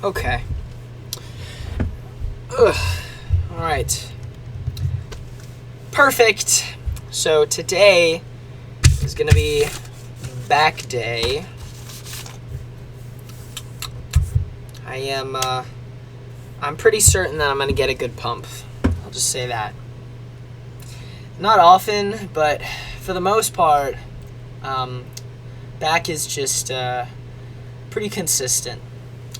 Okay. Ugh. All right. Perfect. So today is going to be back day. I'm pretty certain that I'm going to get a good pump. I'll just say that. Not often, but for the most part, back is just pretty consistent.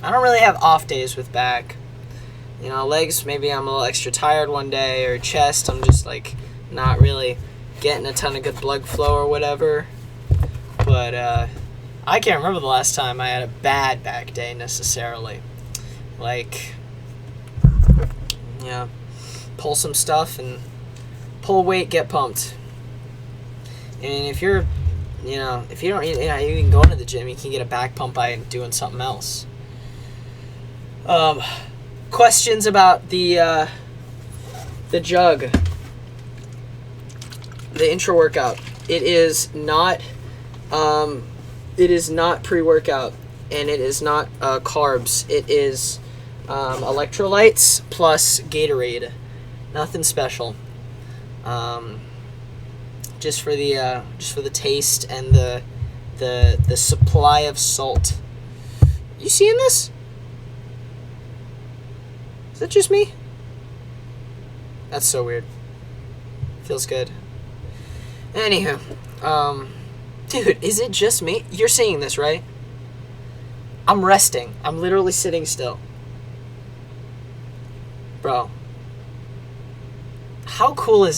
I don't really have off days with back. Legs, maybe I'm a little extra tired one day, or chest, I'm just like not really getting a ton of good blood flow or whatever. But I can't remember the last time I had a bad back day necessarily. Like, pull some stuff and pull weight, get pumped. And if you're, if you don't, even going to the gym, you can get a back pump by doing something else. Questions about the jug, the intra workout. It is not pre-workout, and it is not carbs. It is electrolytes plus Gatorade. Nothing special. Just for the taste and the supply of salt. You seeing this? Is that just me? That's so weird. Feels good. Anywho, dude, is it just me? You're seeing this, right? I'm resting. I'm literally sitting still. Bro. How cool,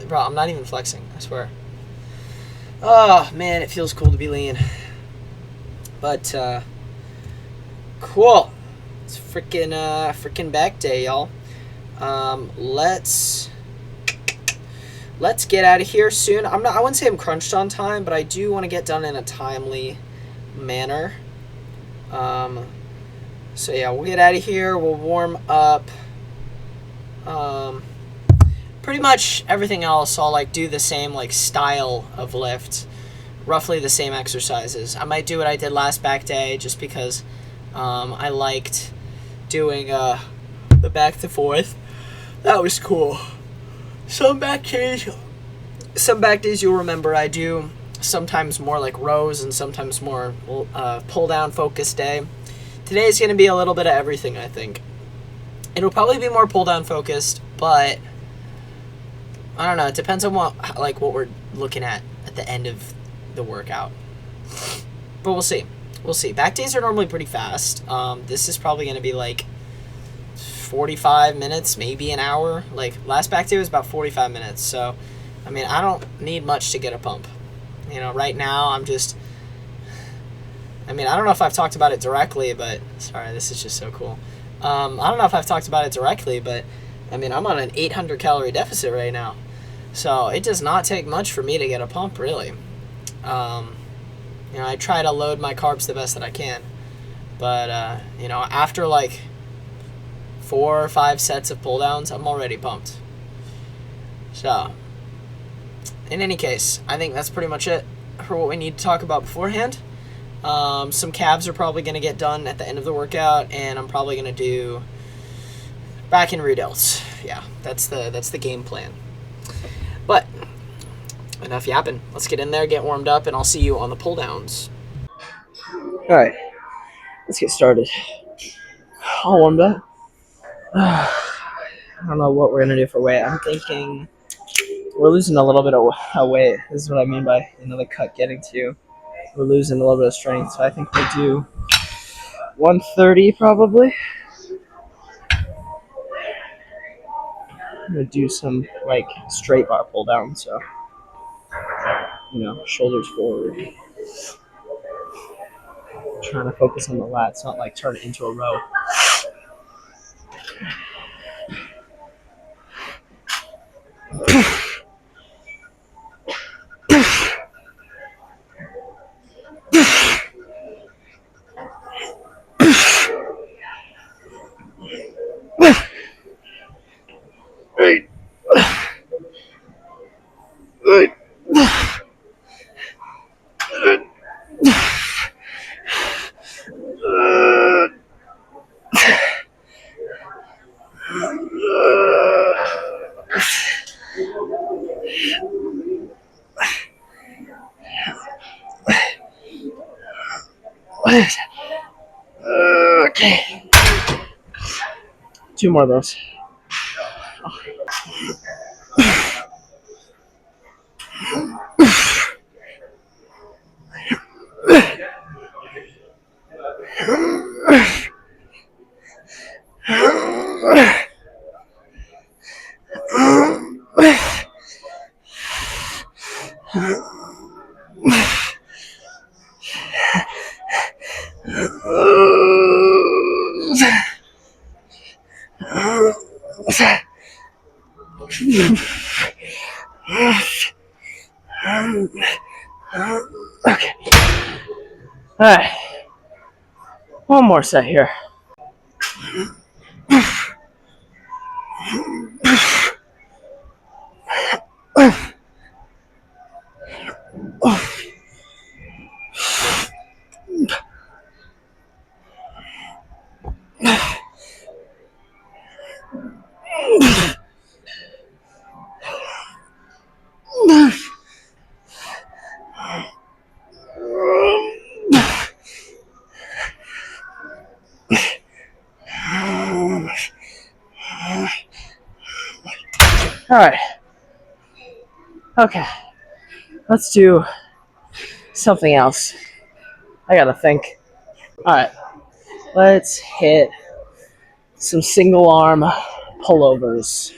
bro, I'm not even flexing, I swear. Oh, man, it feels cool to be lean. But, cool. It's freaking back day, y'all. Let's get out of here soon. I wouldn't say I'm crunched on time, but I do want to get done in a timely manner. So yeah, we'll get out of here. We'll warm up. Pretty much everything else, I'll do the same style of lift, roughly the same exercises. I might do what I did last back day, just because I liked doing the back to forth. That was cool. Some back days you'll remember I do sometimes more rows and sometimes more pull down focused day. Today's going to be a little bit of everything, I think. It'll probably be more pull down focused, but I don't know. It depends on what we're looking at the end of the workout. But we'll see. Back days are normally pretty fast. This is probably going to be 45 minutes, maybe an hour. Last back day was about 45 minutes. So, I don't need much to get a pump. Right now I'm just, I don't know if I've talked about it directly, but, sorry, this is just so cool. I don't know if I've talked about it directly, but, I'm on an 800 calorie deficit right now. So it does not take much for me to get a pump, really. I try to load my carbs the best that I can. But, after 4 or 5 sets of pull downs, I'm already pumped. So, in any case, I think that's pretty much it for what we need to talk about beforehand. Some calves are probably going to get done at the end of the workout, and I'm probably going to do back and rear delts. Yeah, that's the game plan. But enough yapping. Let's get in there, get warmed up, and I'll see you on the pull downs. All right, let's get started. All warmed up. I don't know what we're gonna do for weight. I'm thinking we're losing a little bit of weight. This is what I mean by the cut getting to you. We're losing a little bit of strength, so I think we'll do 130 probably. I'm gonna do some straight bar pull down, so shoulders forward. Trying to focus on the lats, not turn it into a row. Okay. 2 more of those. Okay. Alright. One more set here. Alright. Okay. Let's do something else. I gotta think. Alright. Let's hit some single arm pullovers.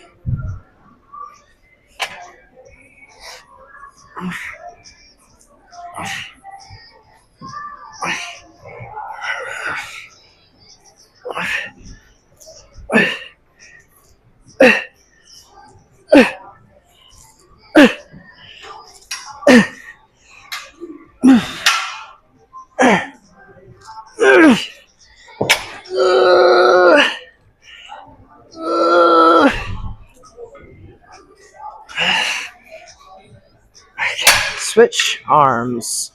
Switch arms.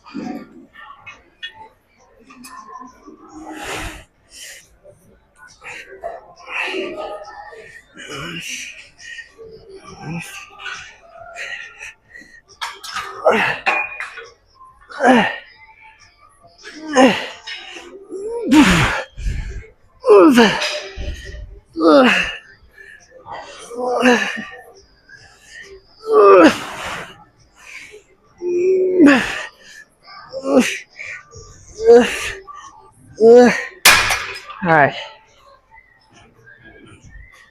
Alright.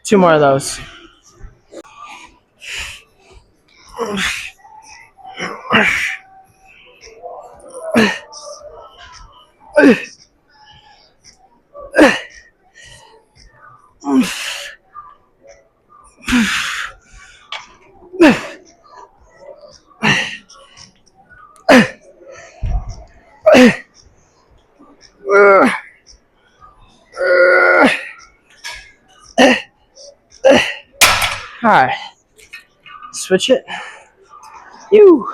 2 more of those. Alright. Switch it. You.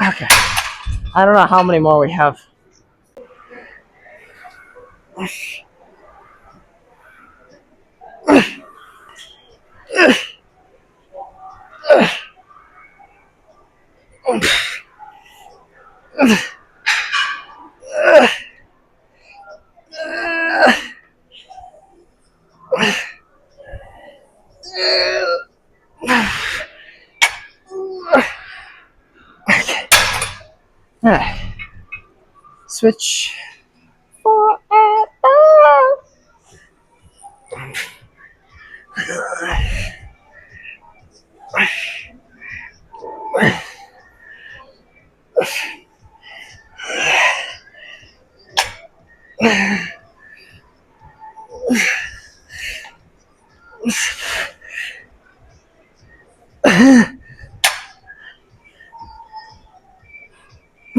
Okay. I don't know how many more we have. Alright. Switch.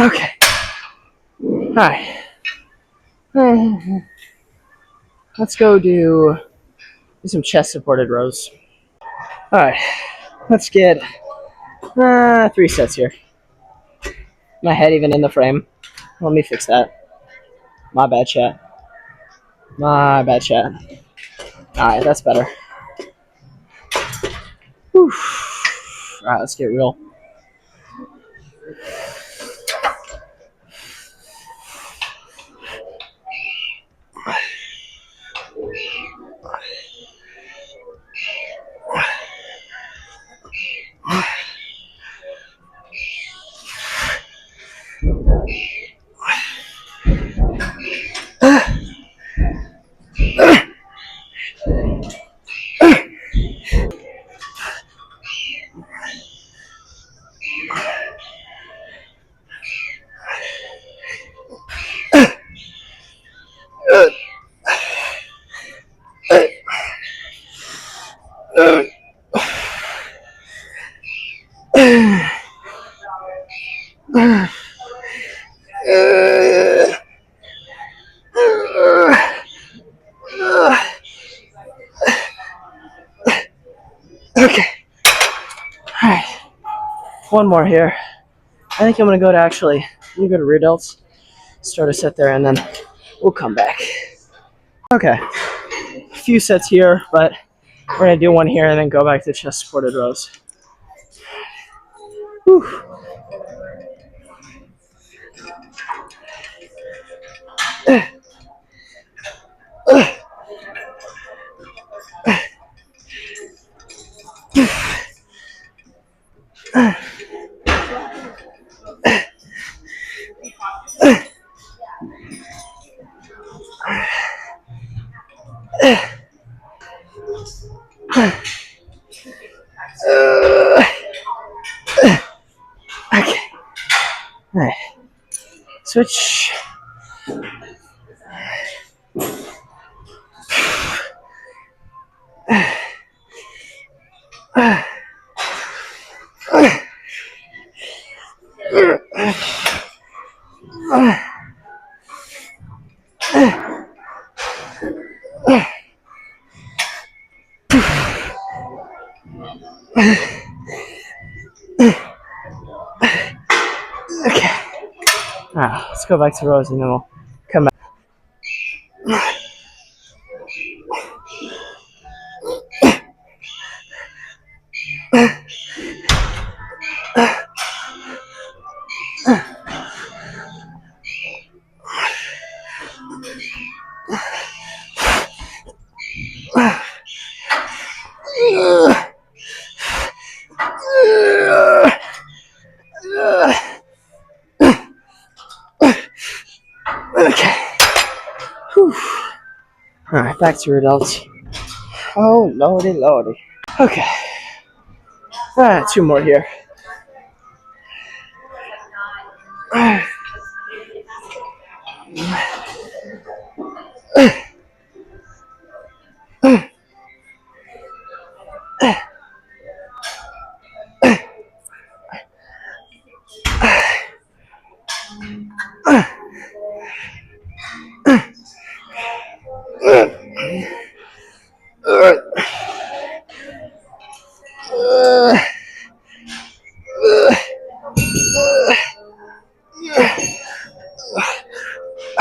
Okay. Alright. Let's go do Do some chest supported rows. All right, let's get 3 sets here. My head even in the frame. Let me fix that. My bad, chat. My bad, chat. All right, that's better. Whew. All right, let's get real. Okay. All right. One more here. I think I'm gonna go to rear delts, start a set there, and then we'll come back. Okay. A few sets here, but we're gonna do one here and then go back to chest supported rows. Whew. Okay. All right. Switch. Okay. All right, let's go back to rows and then we'll come back. Okay. Whew. All right, back to rear delts. Oh, lordy, lordy. Okay. All right, 2 more here.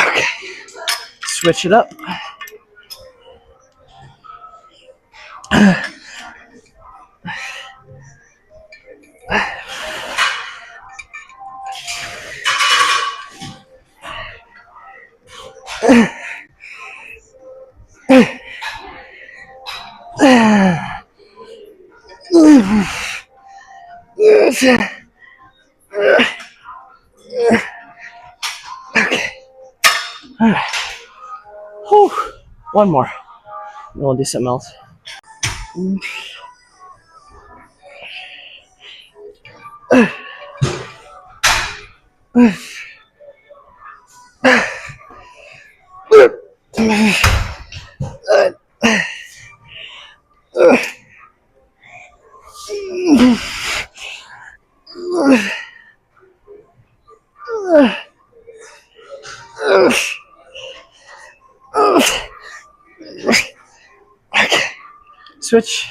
Okay. Switch it up. Okay. All right. Whew. One more. Then we'll do something else. Okay. Switch.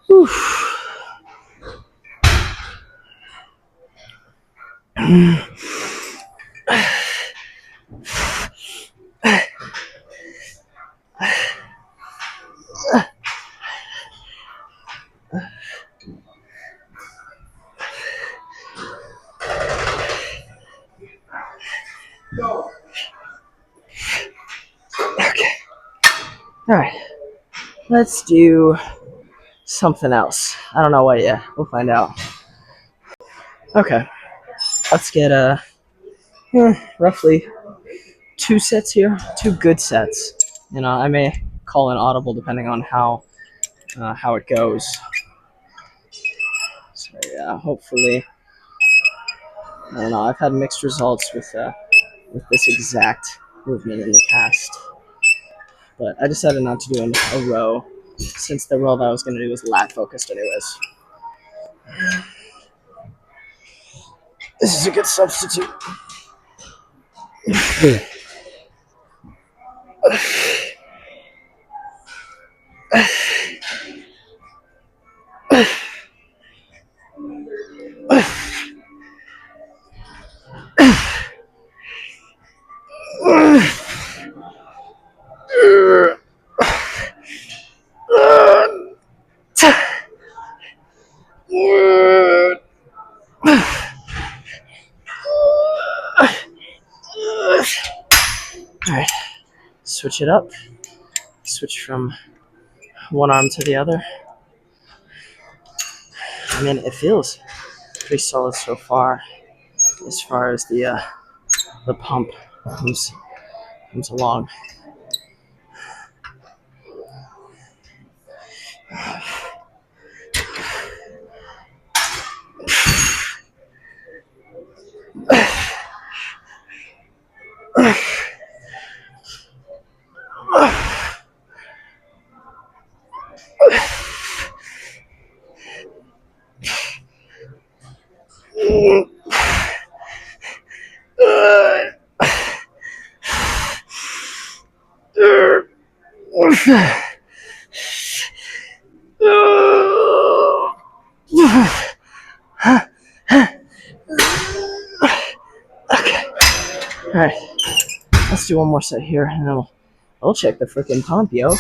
Whew. Okay. All right. Let's do something else. I don't know what yet. We'll find out. Okay. Let's get roughly 2 sets here. 2 good sets. You know, I may call an audible depending on how it goes. So yeah, hopefully. I don't know. I've had mixed results with this exact movement in the past, but I decided not to do a row since the row that I was going to do was lat focused anyways. This is a good substitute. Alright, switch it up. Switch from one arm to the other. I mean, it feels pretty solid so far as the pump comes along. Okay. Alright. Let's do one more set here and then we'll check the freaking pump, yo.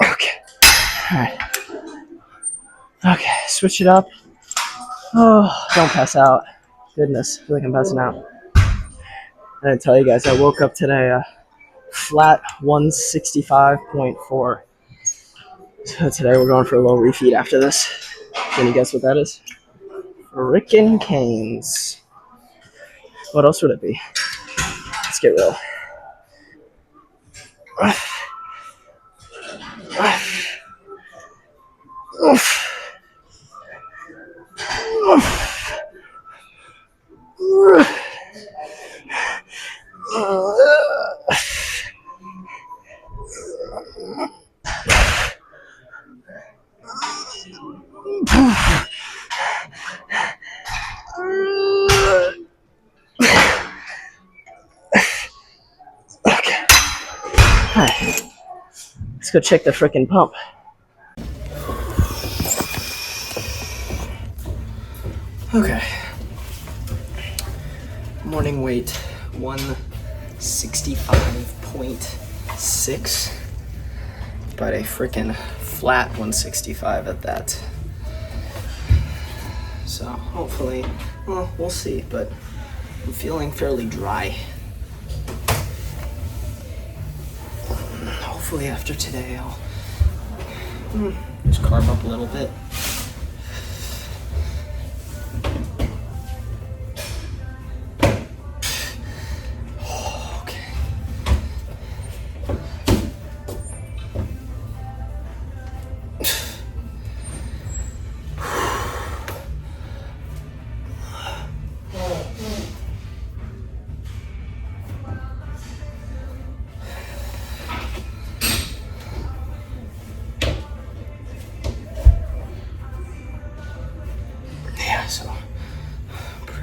Okay. Alright. Okay, switch it up. Oh, don't pass out. Goodness, I feel like I'm passing out. I didn't tell you guys, I woke up today flat 165.4. So today we're going for a little refeed after this. Can you guess what that is? Frickin' canes. What else would it be? Let's get real. Okay. Alright. Let's go check the frickin' pump. Okay. Morning weight 165.6, but a freaking flat 165 at that. So hopefully, well, we'll see, but I'm feeling fairly dry. Hopefully after today I'll just carb up a little bit.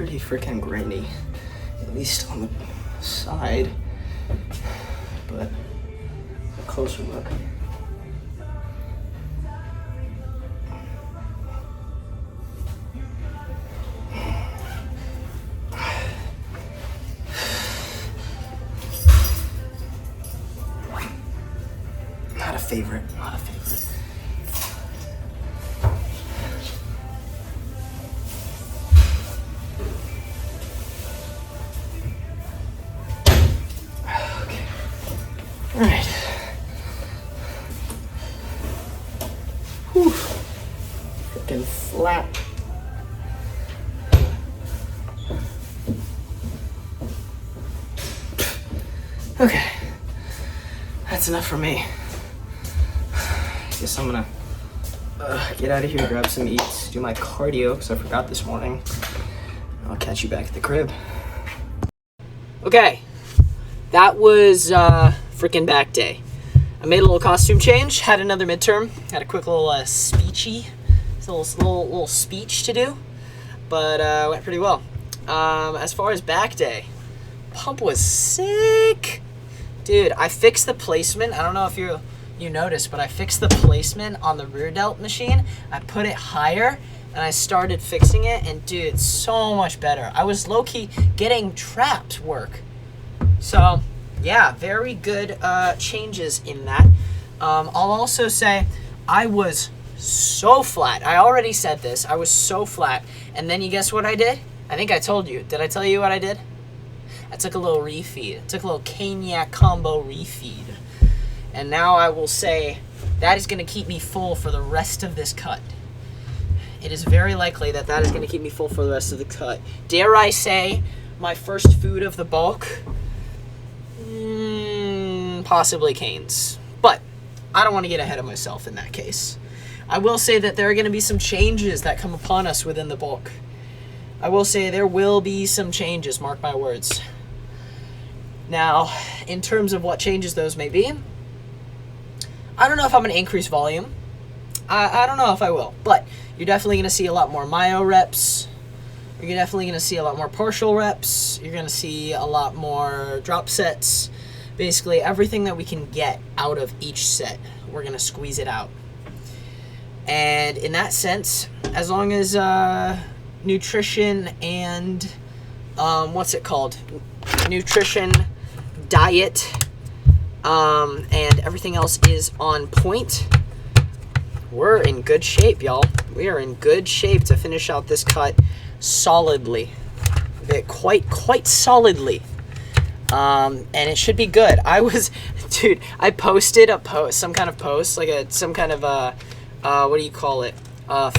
pretty freaking grainy, at least on the side. But a closer look. Not a favorite. Not a favorite. Okay. All right. Whew. Freaking flat. Okay. That's enough for me. Guess I'm gonna get out of here, grab some eats, do my cardio because I forgot this morning. I'll catch you back at the crib. Okay, that was freaking back day. I made a little costume change, had another midterm, had a quick little speechy, little speech to do, but went pretty well. As far as back day, pump was sick. Dude, I fixed the placement. I don't know if you noticed, but I fixed the placement on the rear delt machine. I put it higher, and I started fixing it, and dude, it's so much better. I was low-key getting trapped work. So, yeah, very good changes in that. I'll also say I was so flat. I already said this. I was so flat. And then you guess what I did? I think I told you. Did I tell you what I did? I took a little refeed. I took a little Caniac combo refeed. And now I will say that is going to keep me full for the rest of this cut. It is very likely that that is going to keep me full for the rest of the cut. Dare I say my first food of the bulk? Possibly Cane's. But I don't want to get ahead of myself in that case. I will say that there are going to be some changes that come upon us within the bulk. I will say there will be some changes, mark my words. Now, in terms of what changes those may be, I don't know if I'm going to increase volume. I don't know if I will, but you're definitely going to see a lot more myo reps. You're definitely going to see a lot more partial reps. You're going to see a lot more drop sets. Basically, everything that we can get out of each set, we're going to squeeze it out. And in that sense, as long as nutrition and, nutrition, diet, and everything else is on point, we're in good shape, y'all. We are in good shape to finish out this cut solidly. Quite solidly. And it should be good. I posted some kind of post, like some kind of what do you call it?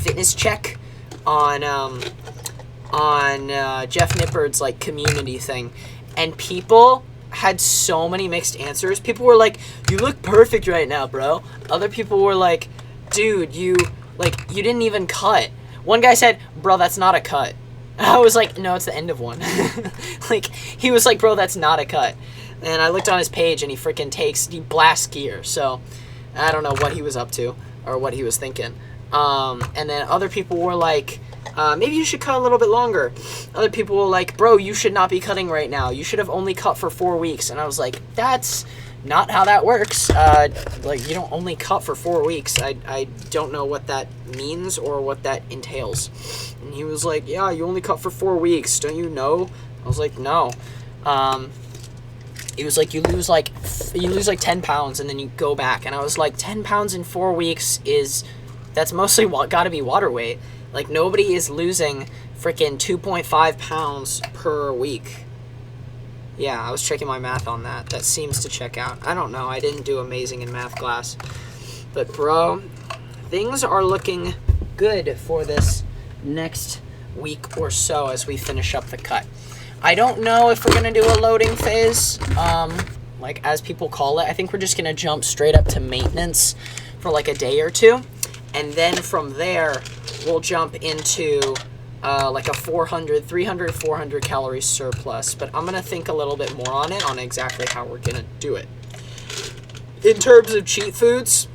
Fitness check on Jeff Nippard's like community thing, and people had so many mixed answers. People were like, "You look perfect right now, bro." Other people were like, "Dude, you didn't even cut." One guy said, "Bro, that's not a cut." I was like, "No, it's the end of one." Like, he was like, "Bro, that's not a cut." And I looked on his page, and he blasts gear. So I don't know what he was up to or what he was thinking. And then other people were like, maybe you should cut a little bit longer. Other people were like, "Bro, you should not be cutting right now. You should have only cut for 4 weeks." And I was like, that's not how that works. You don't only cut for 4 weeks. I don't know what that means or what that entails. And he was like, "Yeah, you only cut for 4 weeks. Don't you know?" I was like, "No." He was like, you lose like 10 pounds and then you go back. And I was like, 10 pounds in 4 weeks that's mostly gotta be water weight. Like, nobody is losing freaking 2.5 pounds per week. Yeah, I was checking my math on that. That seems to check out. I don't know. I didn't do amazing in math class. But, bro, things are looking good for this next week or so as we finish up the cut. I don't know if we're going to do a loading phase, as people call it. I think we're just going to jump straight up to maintenance for like a day or two. And then from there, we'll jump into like a 300, 400 calorie surplus. But I'm going to think a little bit more on it, on exactly how we're going to do it. In terms of cheat foods,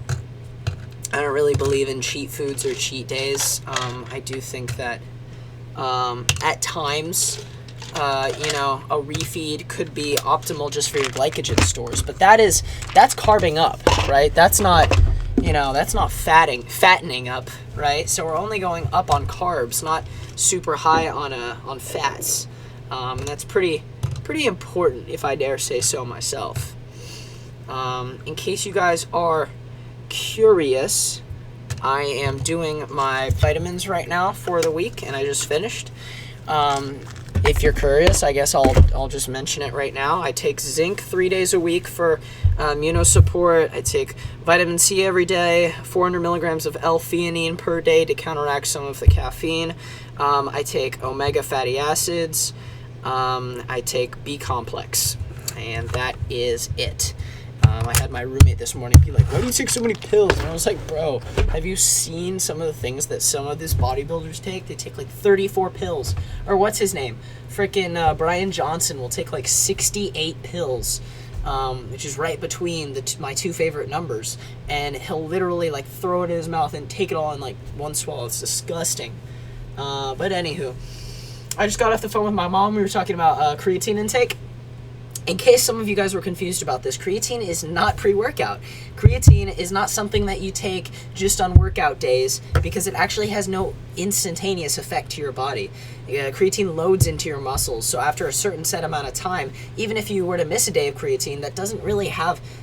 I don't really believe in cheat foods or cheat days. I do think that At times, a refeed could be optimal just for your glycogen stores, but that's carbing up, right? That's not, that's not fattening up, right? So we're only going up on carbs, not super high on fats, and that's pretty important, if I dare say so myself. In case you guys are curious, I am doing my vitamins right now for the week, and I just finished. If you're curious, I guess I'll just mention it right now. I take zinc 3 days a week for immunosupport. I take vitamin C every day, 400 milligrams of L-theanine per day to counteract some of the caffeine. I take omega fatty acids. I take B-complex, and that is it. I had my roommate this morning be like, why do you take so many pills? And I was like, bro, have you seen some of the things that some of these bodybuilders take? They take like 34 pills. Or what's his name? Freaking Brian Johnson will take like 68 pills, which is right between my two favorite numbers. And he'll literally like throw it in his mouth and take it all in like one swallow. It's disgusting. But anywho, I just got off the phone with my mom. We were talking about creatine intake. In case some of you guys were confused about this, creatine is not pre-workout. Creatine is not something that you take just on workout days because it actually has no instantaneous effect to your body. Creatine loads into your muscles, so after a certain set amount of time, even if you were to miss a day of creatine, that doesn't really it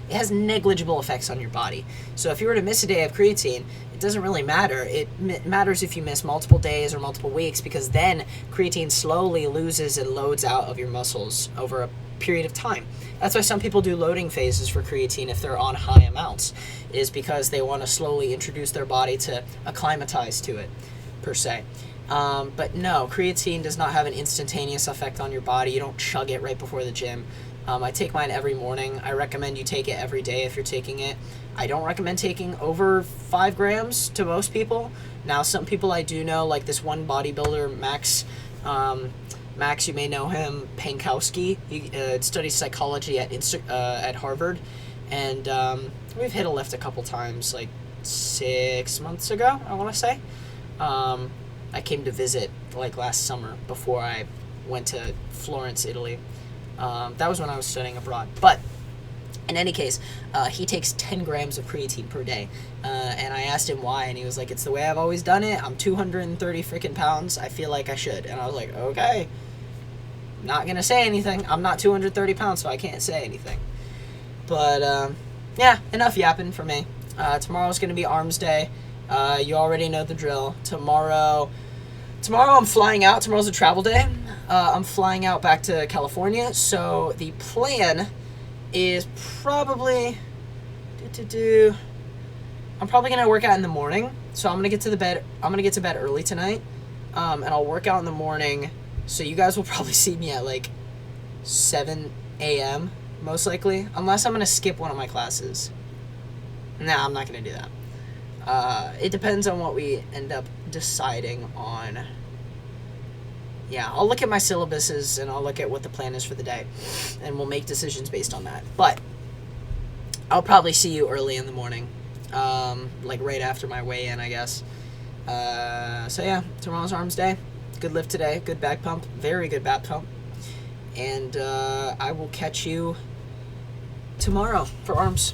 has negligible effects on your body. So if you were to miss a day of creatine, it doesn't really matter. It matters if you miss multiple days or multiple weeks, because then creatine slowly loses and loads out of your muscles over a period of time. That's why some people do loading phases for creatine if they're on high amounts, is because they want to slowly introduce their body to acclimatize to it, per se. But no, creatine does not have an instantaneous effect on your body. You don't chug it right before the gym. I take mine every morning. I recommend you take it every day if you're taking it. I don't recommend taking over 5 grams to most people. Now, some people I do know, like this one bodybuilder, Max, you may know him, Pankowski. He studies psychology at Harvard, and we've hit a lift a couple times, like 6 months ago, I want to say. I came to visit like last summer before I went to Florence, Italy. That was when I was studying abroad. But in any case, he takes 10 grams of creatine per day. And I asked him why, and he was like, it's the way I've always done it. I'm 230 freaking pounds. I feel like I should. And I was like, okay. Not going to say anything. I'm not 230 pounds, so I can't say anything. But, yeah, enough yapping for me. Tomorrow's going to be arms day. You already know the drill. Tomorrow I'm flying out. Tomorrow's a travel day. I'm flying out back to California. So the plan is probably I'm probably going to work out in the morning. So I'm going to get to bed early tonight. And I'll work out in the morning. So you guys will probably see me at like 7 a.m. most likely, unless I'm going to skip one of my classes. Nah, I'm not going to do that. It depends on what we end up deciding on. Yeah, I'll look at my syllabuses and I'll look at what the plan is for the day, and we'll make decisions based on that. But I'll probably see you early in the morning, like right after my weigh-in, I guess. So yeah, tomorrow's arms day. Good lift today, good back pump, very good back pump. And I will catch you tomorrow for arms.